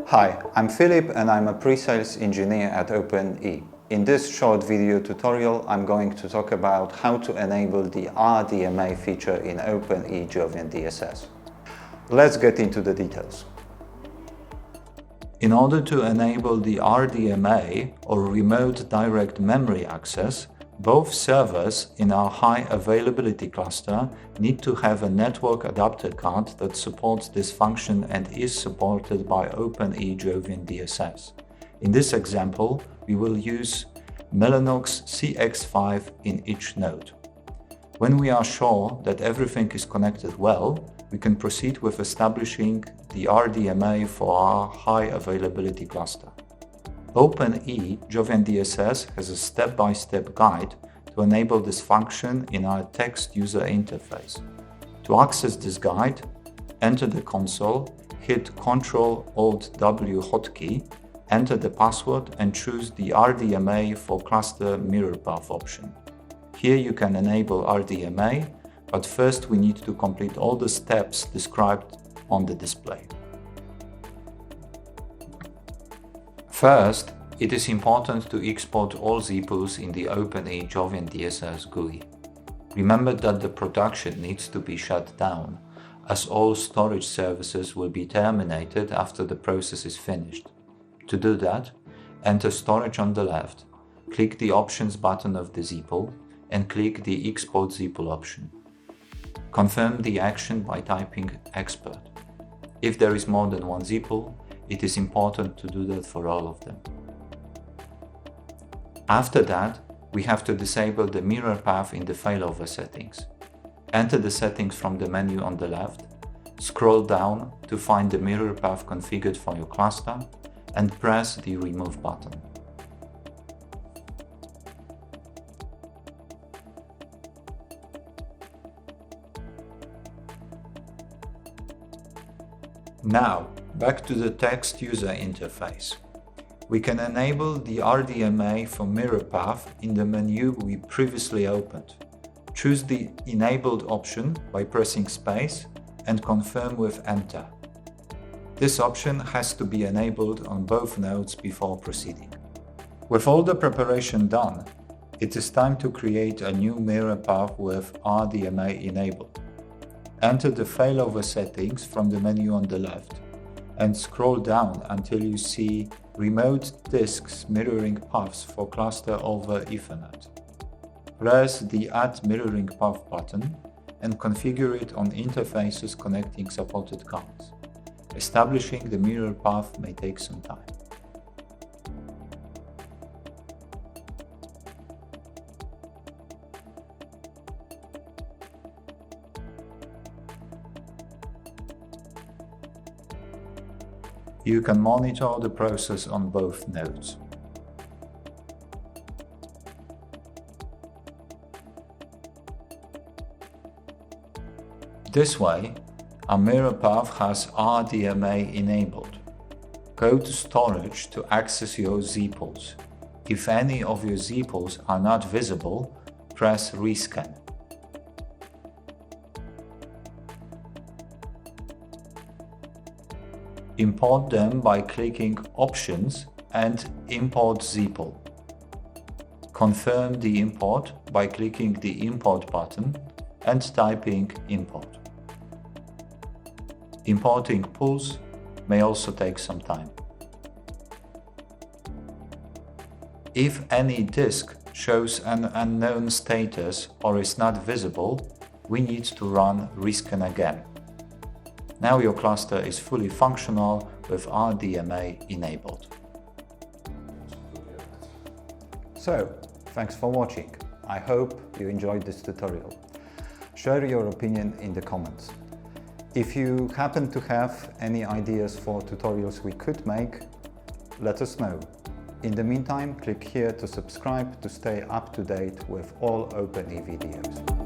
Hi, I'm Philip and I'm a pre-sales engineer at Open-E. In this short video tutorial, I'm going to talk about how to enable the RDMA feature in Open-E JovianDSS. Let's get into the details. In order to enable the RDMA or Remote Direct Memory Access, both servers in our high availability cluster need to have a network adapter card that supports this function and is supported by Open-E JovianDSS. In this example, we will use Mellanox CX5 in each node. When we are sure that everything is connected well, we can proceed with establishing the RDMA for our high availability cluster. Open-E JovianDSS has a step-by-step guide to enable this function in our text user interface. To access this guide, enter the console, hit Ctrl-Alt-W hotkey, enter the password and choose the RDMA for cluster mirror path option. Here you can enable RDMA, but first we need to complete all the steps described on the display. First, it is important to export all Zippos in the Open-E JovianDSS GUI. Remember that the production needs to be shut down, as all storage services will be terminated after the process is finished. To do that, enter Storage on the left, click the Options button of the Zippo, and click the Export Zippo option. Confirm the action by typing Expert. If there is more than one Zippo, it is important to do that for all of them. After that, we have to disable the mirror path in the failover settings. Enter the settings from the menu on the left, scroll down to find the mirror path configured for your cluster, and press the Remove button. Now, back to the text user interface. We can enable the RDMA for mirror path in the menu we previously opened. Choose the Enabled option by pressing space and confirm with Enter. This option has to be enabled on both nodes before proceeding. With all the preparation done, it is time to create a new mirror path with RDMA enabled. Enter the failover settings from the menu on the left and scroll down until you see Remote Disks Mirroring Paths for Cluster over Ethernet. Press the Add Mirroring Path button and configure it on interfaces connecting supported cards. Establishing the mirror path may take some time. You can monitor the process on both nodes. This way, our mirror path has RDMA enabled. Go to Storage to access your Zippos. If any of your Zippos are not visible, press Risken. Import them by clicking Options and Import Zippo. Confirm the import by clicking the Import button and typing Import. Importing pools may also take some time. If any disk shows an unknown status or is not visible, we need to run Risken again. Now your cluster is fully functional with RDMA enabled. So, thanks for watching. I hope you enjoyed this tutorial. Share your opinion in the comments. If you happen to have any ideas for tutorials we could make, let us know. In the meantime, click here to subscribe to stay up to date with all Open-E videos.